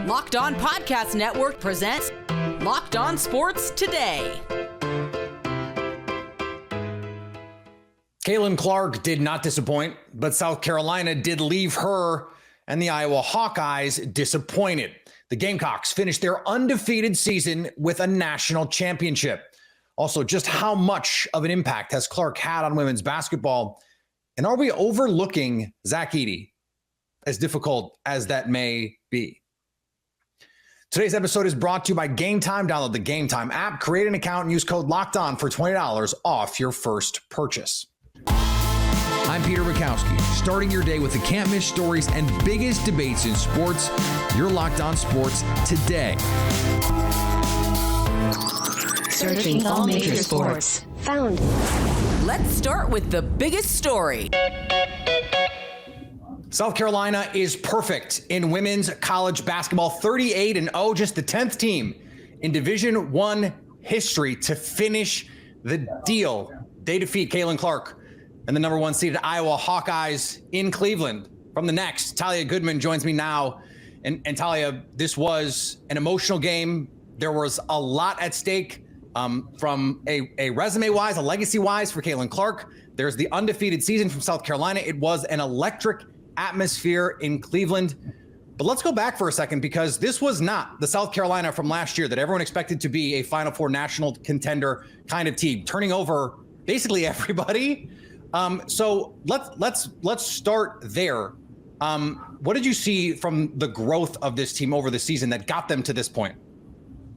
Locked On Podcast Network presents Locked On Sports Today. Caitlin Clark did not disappoint, but South Carolina did leave her and the Iowa Hawkeyes disappointed. The Gamecocks finished their undefeated season with a national championship. Also, just how much of an impact has Clark had on women's basketball? And are we overlooking Zack Eddy, as difficult as that may be? Today's episode is brought to you by Gametime. Download the Gametime app, create an account, and use code LOCKEDON for $20 off your first purchase. I'm Peter Bukowski, starting your day with the can't-miss stories and biggest debates in sports. You're Locked On Sports Today. Searching all major sports. Found. Let's start with the biggest story. South Carolina is perfect in women's college basketball, 38-0, just the 10th team in Division I history to finish the deal. They defeat Caitlin Clark and the number one seeded Iowa Hawkeyes in Cleveland. From the next, Talia Goodman joins me now. And Talia, this was an emotional game. There was a lot at stake from a resume-wise, a legacy-wise for Caitlin Clark. There's the undefeated season from South Carolina. It was an electric atmosphere in Cleveland. But let's go back for a second, because this was not the South Carolina from last year that everyone expected to be a Final Four national contender kind of team, turning over basically everybody. So let's start there. What did you see from the growth of this team over the season that got them to this point?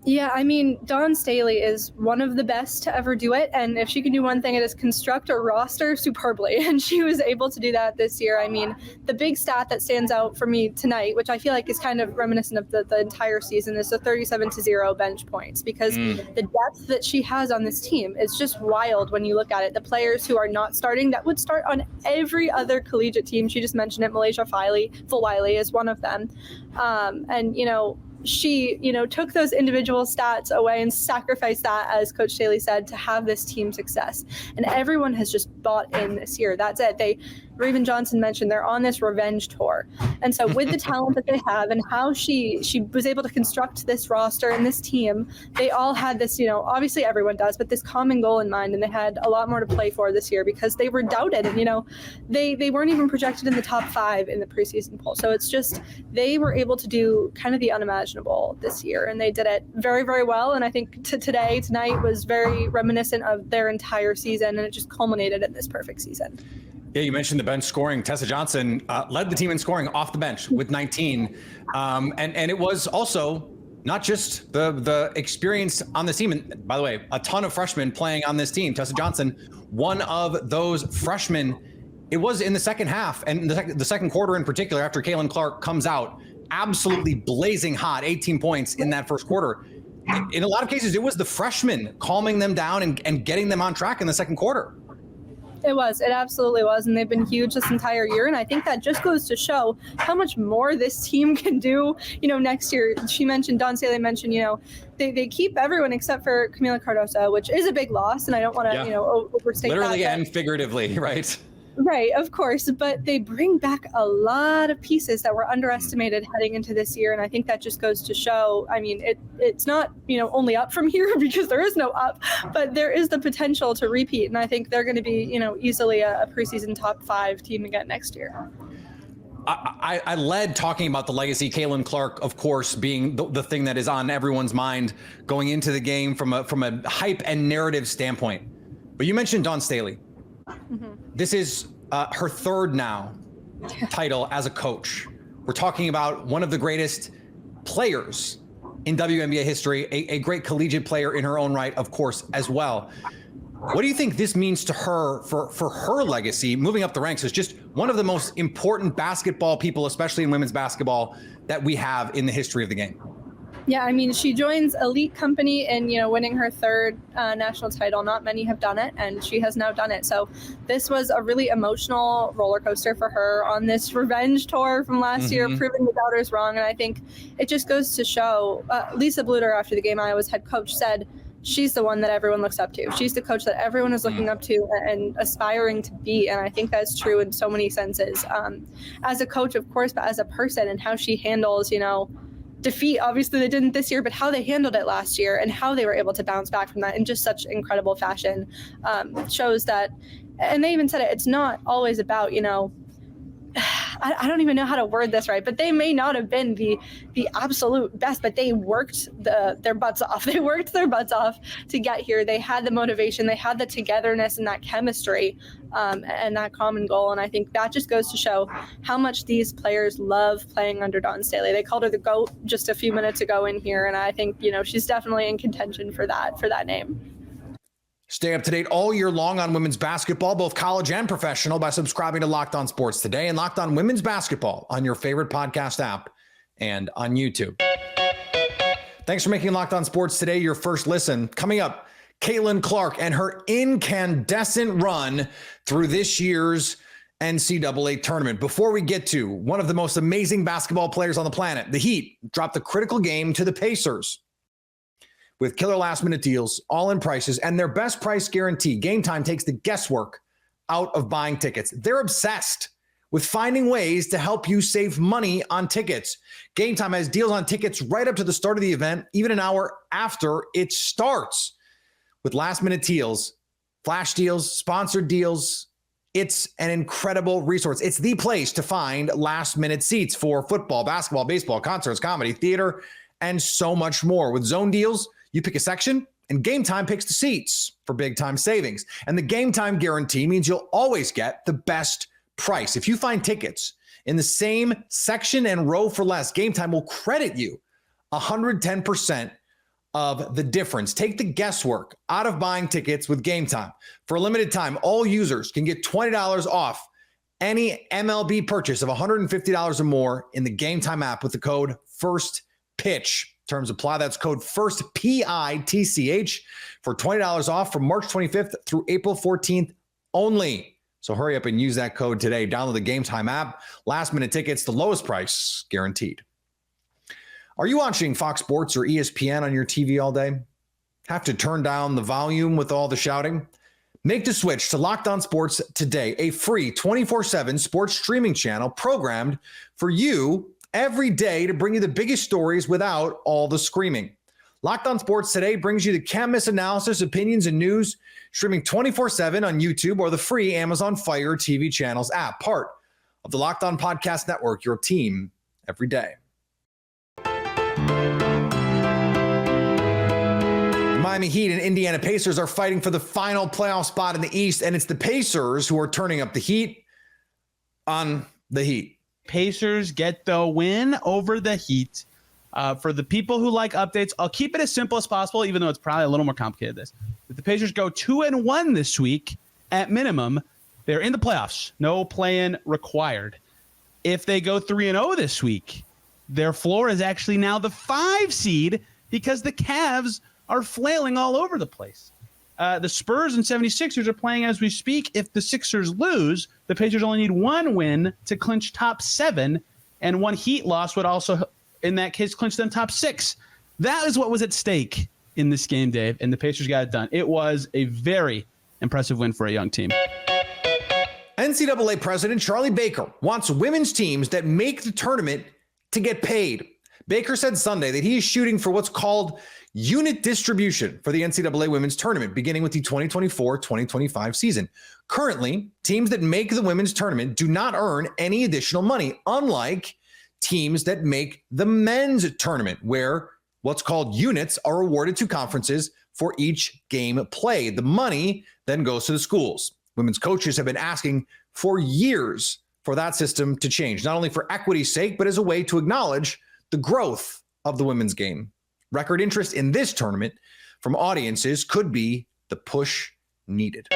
Yeah, I mean, Dawn Staley is one of the best to ever do it. And if she can do one thing, it is construct a roster superbly. And she was able to do that this year. I mean, the big stat that stands out for me tonight, which I feel like is kind of reminiscent of the entire season, is the 37-0 bench points, because the depth that she has on this team is just wild when you look at it. The players who are not starting, that would start on every other collegiate team. She just mentioned it. Malaysia Fulwiley is one of them. She, took those individual stats away and sacrificed that, as Coach Staley said, to have this team success. And everyone has just bought in this year. That's it. Raven Johnson mentioned they're on this revenge tour. And so with the talent that they have and how she was able to construct this roster and this team, they all had this, obviously everyone does, but this common goal in mind. And they had a lot more to play for this year because they were doubted. And, they weren't even projected in the top 5 in the preseason poll. So it's just, they were able to do kind of the unimaginable this year. And they did it very, very well. And I think tonight was very reminiscent of their entire season. And it just culminated in this perfect season. Yeah, you mentioned the bench scoring. Tessa Johnson led the team in scoring off the bench with 19. And it was also not just the experience on this team. And by the way, a ton of freshmen playing on this team. Tessa Johnson, one of those freshmen. It was in the second half and the second quarter in particular, after Caitlin Clark comes out, absolutely blazing hot, 18 points in that first quarter. In a lot of cases, it was the freshmen calming them down and getting them on track in the second quarter. It absolutely was. And they've been huge this entire year. And I think that just goes to show how much more this team can do, next year. Dawn Staley mentioned, they keep everyone except for Camila Cardoso, which is a big loss. And I don't want to, overstate literally that. And figuratively, right? Right, of course, but they bring back a lot of pieces that were underestimated heading into this year, and I think that just goes to show, I mean, it's not, only up from here because there is no up, but there is the potential to repeat, and I think they're going to be, easily a preseason top 5 team again next year. I led talking about the legacy, Caitlin Clark, of course, being the thing that is on everyone's mind going into the game from a hype and narrative standpoint. But you mentioned Dawn Staley. Mm-hmm. This is her third now title as a coach. We're talking about one of the greatest players in WNBA history, a great collegiate player in her own right, of course, as well. What do you think this means to her for her legacy moving up the ranks as just one of the most important basketball people, especially in women's basketball, that we have in the history of the game? Yeah, I mean, she joins elite company in, winning her third national title. Not many have done it, and she has now done it. So this was a really emotional roller coaster for her on this revenge tour from last year, proving the doubters wrong. And I think it just goes to show, Lisa Bluter, after the game, Iowa's head coach, said she's the one that everyone looks up to. She's the coach that everyone is looking up to and aspiring to be. And I think that's true in so many senses. As a coach, of course, but as a person and how she handles, defeat. Obviously they didn't this year, but how they handled it last year and how they were able to bounce back from that in just such incredible fashion shows that, and they even said it, it's not always about, I don't even know how to word this right, but they may not have been the absolute best, but they worked their butts off. They worked their butts off to get here. They had the motivation, they had the togetherness and that chemistry and that common goal. And I think that just goes to show how much these players love playing under Dawn Staley. They called her the GOAT just a few minutes ago in here, and I think she's definitely in contention for that name. Stay up to date all year long on women's basketball, both college and professional, by subscribing to Locked On Sports Today and Locked On Women's Basketball on your favorite podcast app and on YouTube. Thanks for making Locked On Sports Today your first listen. Coming up, Caitlin Clark and her incandescent run through this year's NCAA tournament. Before we get to one of the most amazing basketball players on the planet, the Heat dropped the critical game to the Pacers. With killer last-minute deals, all-in prices, and their best price guarantee, Gametime takes the guesswork out of buying tickets. They're obsessed with finding ways to help you save money on tickets. Gametime has deals on tickets right up to the start of the event, even an hour after it starts. With last-minute deals, flash deals, sponsored deals, it's an incredible resource. It's the place to find last-minute seats for football, basketball, baseball, concerts, comedy, theater, and so much more. With zone deals, you pick a section, and Gametime picks the seats for big-time savings. And the Gametime guarantee means you'll always get the best price. If you find tickets in the same section and row for less, Gametime will credit you 110% of the difference. Take the guesswork out of buying tickets with Gametime. For a limited time, all users can get $20 off any MLB purchase of $150 or more in the Gametime app with the code FIRSTPITCH. Terms apply. That's code FIRSTPITCH for $20 off from March 25th through April 14th only. So hurry up and use that code today. Download the Gametime app. Last minute tickets, the lowest price guaranteed. Are you watching Fox Sports or ESPN on your TV all day? Have to turn down the volume with all the shouting? Make the switch to Locked On Sports Today, a free 24/7 sports streaming channel programmed for you every day to bring you the biggest stories without all the screaming. Locked On Sports Today brings you the can't-miss analysis, opinions, and news, streaming 24/7 on YouTube or the free Amazon Fire TV channels app, part of the Locked On Podcast Network, your team every day. The Miami Heat and Indiana Pacers are fighting for the final playoff spot in the East, and it's the Pacers who are turning up the heat on the Heat. Pacers get the win over the Heat. For the people who like updates, I'll keep it as simple as possible, even though it's probably a little more complicated than this. If the Pacers go 2-1 this week, at minimum, they're in the playoffs. No play-in required. If they go 3-0 this week, their floor is actually now the 5 seed because the Cavs are flailing all over the place. The Spurs and 76ers are playing as we speak. If the Sixers lose, the Pacers only need one win to clinch top 7, and one Heat loss would also, in that case, clinch them top 6. That is what was at stake in this game, Dave, and the Pacers got it done. It was a very impressive win for a young team. NCAA President Charlie Baker wants women's teams that make the tournament to get paid. Baker said Sunday that he is shooting for what's called unit distribution for the NCAA women's tournament, beginning with the 2024-2025 season. Currently, teams that make the women's tournament do not earn any additional money, unlike teams that make the men's tournament, where what's called units are awarded to conferences for each game played. The money then goes to the schools. Women's coaches have been asking for years for that system to change, not only for equity's sake, but as a way to acknowledge the growth of the women's game. Record interest in this tournament from audiences could be the push needed.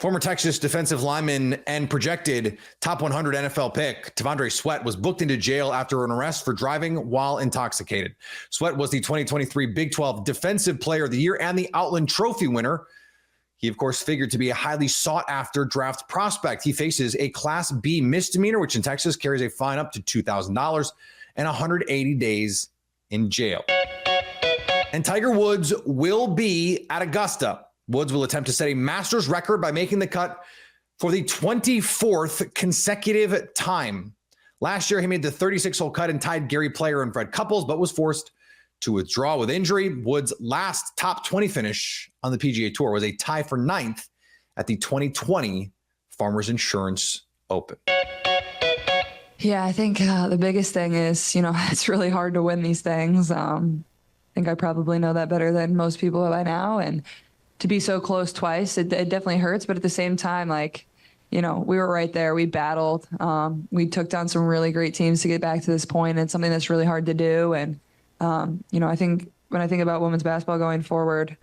Former Texas defensive lineman and projected top 100 NFL pick, Tevin Sweat, was booked into jail after an arrest for driving while intoxicated. Sweat was the 2023 Big 12 Defensive Player of the Year and the Outland Trophy winner. He, of course, figured to be a highly sought-after draft prospect. He faces a Class B misdemeanor, which in Texas carries a fine up to $2,000 and 180 days in jail. And Tiger Woods will be at Augusta. Woods will attempt to set a Masters record by making the cut for the 24th consecutive time. Last year, he made the 36-hole cut and tied Gary Player and Fred Couples, but was forced to withdraw with injury. Wood's last top 20 finish on the PGA Tour was a tie for 9th at the 2020 Farmers Insurance Open. Yeah, I think the biggest thing is, it's really hard to win these things. I think I probably know that better than most people by now. And to be so close twice, it definitely hurts. But at the same time, we were right there. We battled. We took down some really great teams to get back to this point. It's something that's really hard to do. And, I think when I think about women's basketball going forward,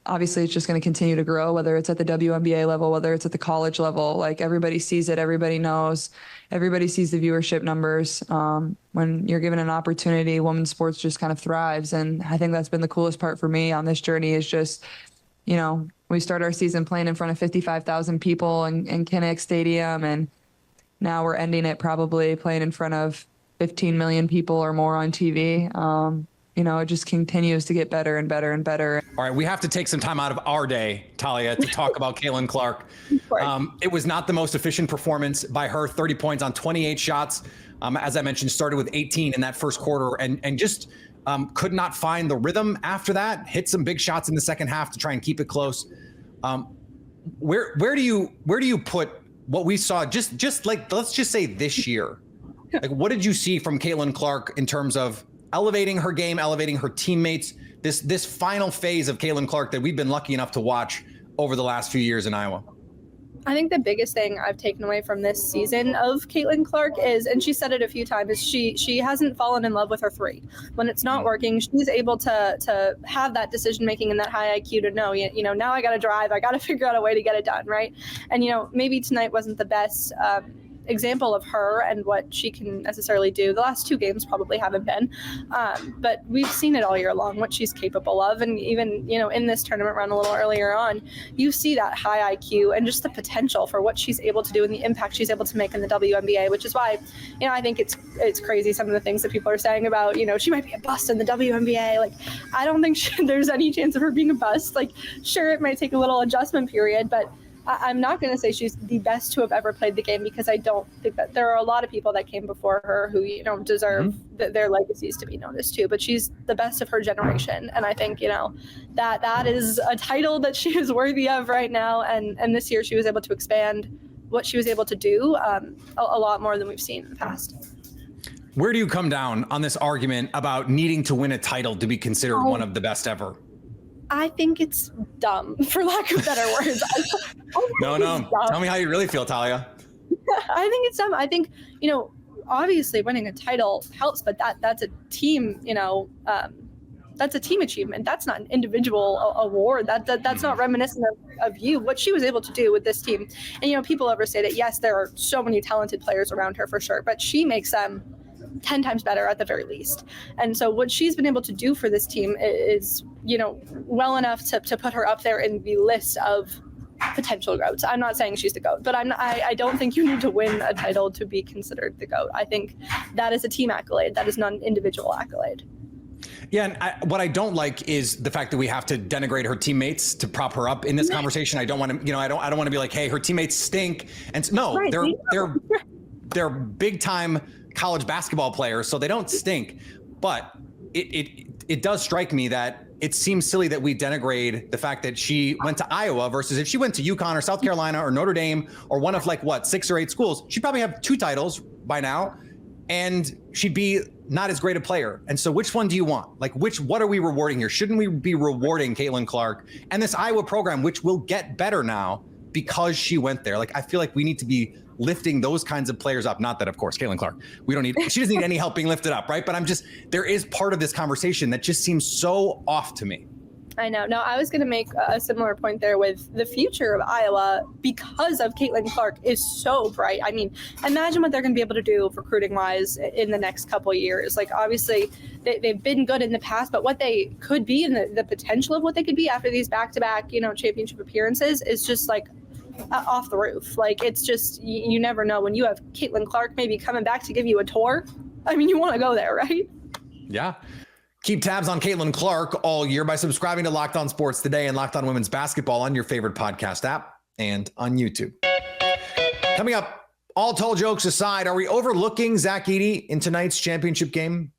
obviously it's just going to continue to grow, whether it's at the WNBA level, whether it's at the college level. Like, everybody sees it. Everybody knows. Everybody sees the viewership numbers. When you're given an opportunity, women's sports just kind of thrives. And I think that's been the coolest part for me on this journey is just, we start our season playing in front of 55,000 people in Kinnick Stadium. And now we're ending it probably playing in front of 15 million people or more on TV. It just continues to get better and better and better. All right, we have to take some time out of our day, Talia, to talk about Caitlin Clark. It was not the most efficient performance by her. 30 points on 28 shots. As I mentioned, started with 18 in that first quarter and just could not find the rhythm after that. Hit some big shots in the second half to try and keep it close. Where do you put what we saw? Just like, let's just say this year. Like, what did you see from Caitlin Clark in terms of elevating her game, elevating her teammates, this final phase of Caitlin Clark that we've been lucky enough to watch over the last few years in Iowa? I think the biggest thing I've taken away from this season of Caitlin Clark is, and she said it a few times, is she hasn't fallen in love with her three. When it's not working, she's able to have that decision making and that high IQ to know, now I got to drive, I got to figure out a way to get it done, right? And maybe tonight wasn't the best example of her and what she can necessarily do. The last two games probably haven't been, but we've seen it all year long, what she's capable of. And even, in this tournament run a little earlier on, you see that high IQ and just the potential for what she's able to do and the impact she's able to make in the WNBA, which is why, I think it's crazy some of the things that people are saying about, she might be a bust in the WNBA. Like, I don't think there's any chance of her being a bust. Like, sure, it might take a little adjustment period, but I'm not going to say she's the best to have ever played the game, because I don't think that there are a lot of people that came before her who, deserve their legacies to be noticed too. But she's the best of her generation. And I think, that is a title that she is worthy of right now. And this year she was able to expand what she was able to do a lot more than we've seen in the past. Where do you come down on this argument about needing to win a title to be considered one of the best ever? I think it's dumb, for lack of better words. No. Tell me how you really feel, Talia. I think it's dumb. I think, obviously winning a title helps, but that's a team, that's a team achievement. That's not an individual award. That's not reminiscent of you. What she was able to do with this team. And, people overstate it. Yes, there are so many talented players around her for sure, but she makes them 10 times better at the very least. And so what she's been able to do for this team is, well enough to put her up there in the list of potential GOATs. I'm not saying she's the GOAT, but I don't think you need to win a title to be considered the GOAT. I think that is a team accolade. That is not an individual accolade. Yeah, and what I don't like is the fact that we have to denigrate her teammates to prop her up in this conversation. I don't want to, I don't want to be like, hey, her teammates stink. And no, right, they're big time college basketball players, so they don't stink. But it does strike me that it seems silly that we denigrate the fact that she went to Iowa versus if she went to Yukon or South Carolina or Notre Dame or one of 6 or 8 schools, she'd probably have 2 titles by now and she'd be not as great a player. And so which one do you want? What are we rewarding here? Shouldn't we be rewarding Caitlin Clark and this Iowa program, which will get better now because she went there? I feel like we need to be lifting those kinds of players up. Not that, of course, Caitlin Clark, she doesn't need any help being lifted up, right? But there is part of this conversation that just seems so off to me. I know. No, I was going to make a similar point there with the future of Iowa because of Caitlin Clark is so bright. I mean, imagine what they're going to be able to do recruiting wise in the next couple of years. Obviously they've been good in the past, but what they could be and the potential of what they could be after these back-to-back, championship appearances is just off the roof. It's just, you never know when you have Caitlin Clark maybe coming back to give you a tour. I mean, you want to go there, right? Yeah. Keep tabs on Caitlin Clark all year by subscribing to Locked On Sports Today and Locked On Women's Basketball on your favorite podcast app and on YouTube. Coming up All told jokes aside, are we overlooking Zack Eddy in tonight's championship game?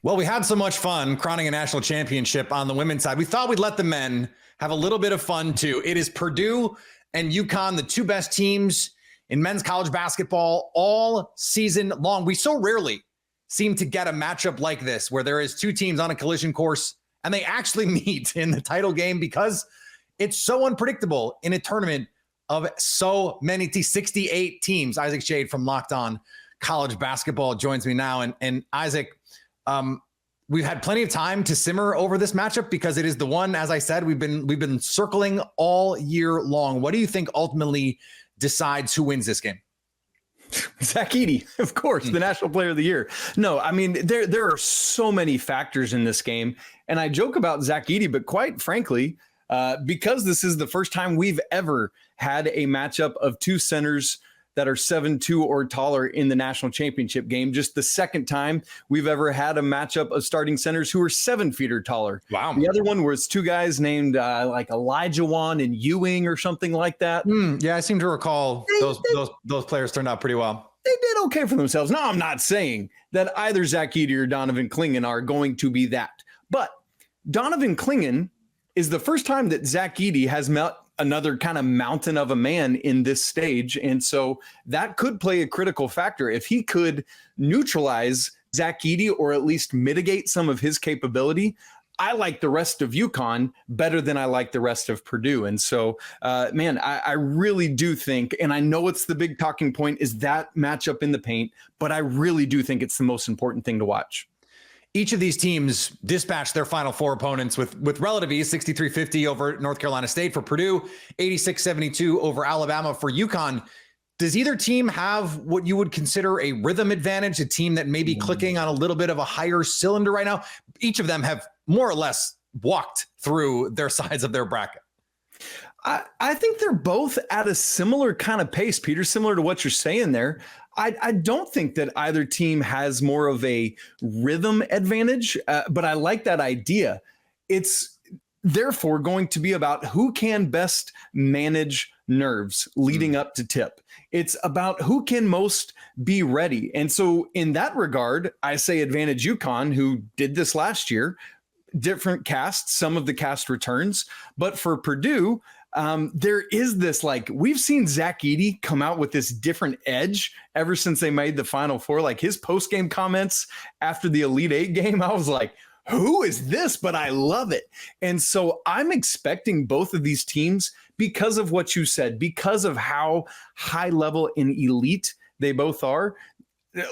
Well, we had so much fun crowning a national championship on the women's side. We thought we'd let the men have a little bit of fun too. It is Purdue and Yukon, the two best teams in men's college basketball all season long. We so rarely seem to get a matchup like this where there is two teams on a collision course and they actually meet in the title game because it's so unpredictable in a tournament of so many 68 teams. Isaac Shade from Locked On College Basketball joins me now. And Isaac, we've had plenty of time to simmer over this matchup because it is the one, as I said, we've been circling all year long. What do you think ultimately decides who wins this game? Zack Eddy, of course, the National Player of the Year. No, I mean, there are so many factors in this game. And I joke about Zack Eddy, but quite frankly, because this is the first time we've ever had a matchup of two centers that are 7'2" or taller in the national championship game. Just the second time we've ever had a matchup of starting centers who are 7 feet or taller. Wow. The other one was two guys named like Elijah Wan and Ewing or something like that. Yeah, I seem to recall those players turned out pretty well. They did okay for themselves. Now, I'm not saying that either Zack Eddy or Donovan Clingan are going to be that. But Donovan Clingan is the first time that Zack Eddy has met another kind of mountain of a man in this stage. And so that could play a critical factor. If he could neutralize Zack Eddy or at least mitigate some of his capability, I like the rest of Yukon better than I like the rest of Purdue. And so, I really do think, and I know it's the big talking point, is that matchup in the paint, but I really do think it's the most important thing to watch. Each of these teams dispatched their final four opponents with relative ease: 63-50 over North Carolina State for Purdue, 86-72 over Alabama for Yukon. Does either team have what you would consider a rhythm advantage, a team that may be clicking on a little bit of a higher cylinder right now? Each of them have more or less walked through their sides of their bracket. I think they're both at a similar kind of pace, Peter, similar to what you're saying there. I don't think that either team has more of a rhythm advantage, but I like that idea. It's therefore going to be about who can best manage nerves leading up to tip. It's about who can most be ready. And so in that regard, I say advantage Yukon, who did this last year, different casts, some of the cast returns. But for Purdue, there is this, like, we've seen Zack Eddy come out with this different edge ever since they made the Final Four. Like his post-game comments after the Elite Eight game, I was like, who is this? But I love it. And so I'm expecting both of these teams, because of what you said, because of how high level and elite they both are,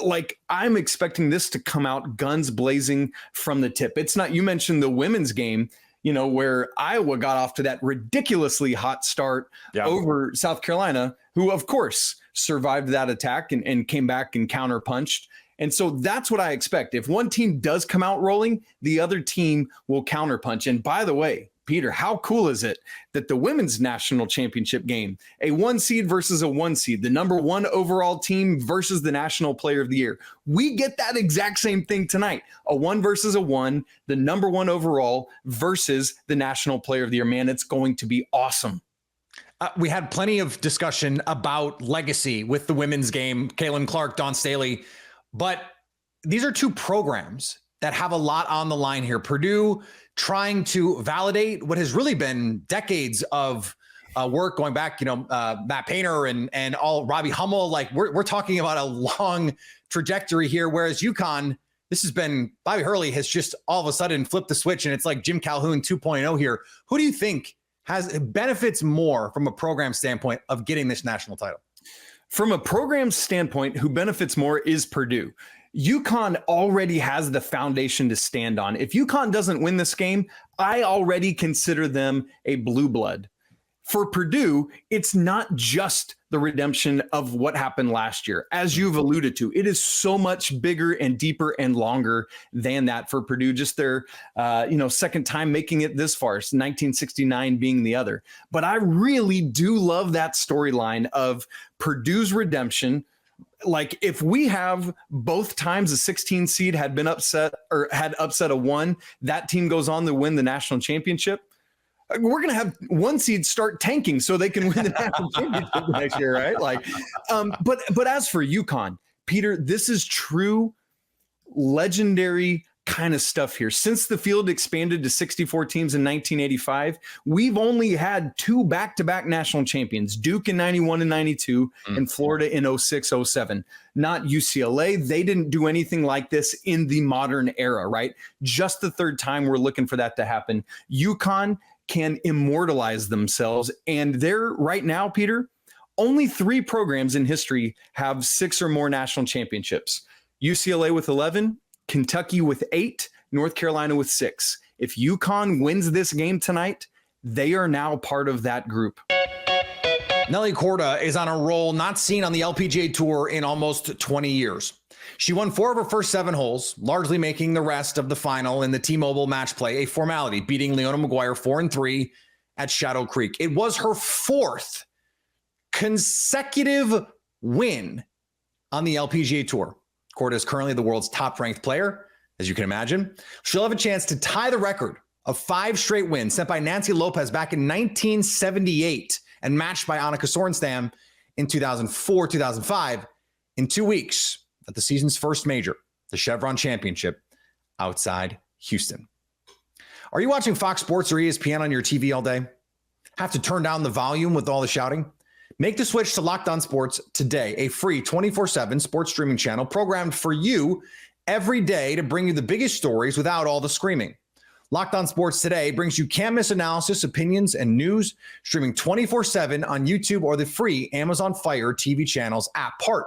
like I'm expecting this to come out guns blazing from the tip. It's not, you mentioned the women's game, where Iowa got off to that ridiculously hot start over South Carolina, who of course survived that attack and came back and counterpunched. And so that's what I expect. If one team does come out rolling, the other team will counterpunch. And by the way, Peter, how cool is it that the women's national championship game, a 1 seed versus a 1 seed, the number 1 overall team versus the national player of the year, we get that exact same thing tonight. A 1 versus a 1, the number 1 overall versus the national player of the year. Man, it's going to be awesome. We had plenty of discussion about legacy with the women's game, Caitlin Clark, Dawn Staley, but these are two programs that have a lot on the line here. Purdue trying to validate what has really been decades of work going back, Matt Painter and all Robbie Hummel. Like we're talking about a long trajectory here. Whereas Yukon, this has been, Bobby Hurley has just all of a sudden flipped the switch and it's like Jim Calhoun 2.0 here. Who do you think benefits more from a program standpoint of getting this national title? From a program standpoint, who benefits more is Purdue. Yukon already has the foundation to stand on. If Yukon doesn't win this game, I already consider them a blue blood. For Purdue, it's not just the redemption of what happened last year. As you've alluded to, it is so much bigger and deeper and longer than that for Purdue. Just their, second time making it this far, 1969 being the other. But I really do love that storyline of Purdue's redemption. Like if we have both times a 16 seed had been upset or had upset a 1, that team goes on to win the national championship. we're going to have one seed start tanking so they can win the national championship next year, right? Like, but as for Yukon, Peter, this is true legendary kind of stuff here. Since the field expanded to 64 teams in 1985, we've only had 2 back-to-back national champions, Duke in 91 and 92 and Florida in 06, 07. Not UCLA. They didn't do anything like this in the modern era, right? Just the third time we're looking for that to happen. Yukon can immortalize themselves. And they're right now, Peter, only 3 programs in history have 6 or more national championships. UCLA with 11, Kentucky with 8, North Carolina with 6. If Yukon wins this game tonight, they are now part of that group. Nelly Korda is on a roll not seen on the LPGA Tour in almost 20 years. She won 4 of her first 7 holes, largely making the rest of the final in the T-Mobile match play a formality, beating Leona Maguire 4-3 at Shadow Creek. It was her 4th consecutive win on the LPGA Tour. Korda is currently the world's top-ranked player, as you can imagine. She'll have a chance to tie the record of 5 straight wins set by Nancy Lopez back in 1978 and matched by Annika Sorenstam in 2004, 2005 in 2 weeks at the season's first major, the Chevron Championship outside Houston. Are you watching Fox Sports or ESPN on your TV all day? Have to turn down the volume with all the shouting? Make the switch to Locked On Sports today, a free 24/7 sports streaming channel programmed for you every day to bring you the biggest stories without all the screaming. Locked On Sports today brings you can't-miss analysis, opinions, and news, streaming 24/7 on YouTube or the free Amazon Fire TV channels app, part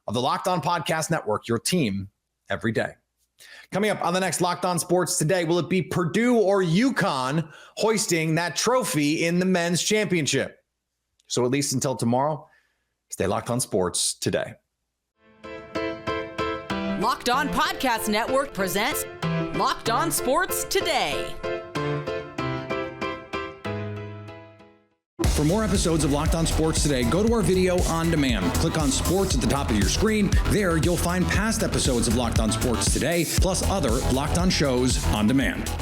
of the Locked On Podcast Network, your team every day. Coming up on the next Locked On Sports today, will it be Purdue or Yukon hoisting that trophy in the men's championship? So at least until tomorrow, stay locked on sports today. Locked On Podcast Network presents Locked On Sports Today. For more episodes of Locked On Sports Today, go to our video on demand. Click on sports at the top of your screen. There, you'll find past episodes of Locked On Sports Today, plus other Locked On shows on demand.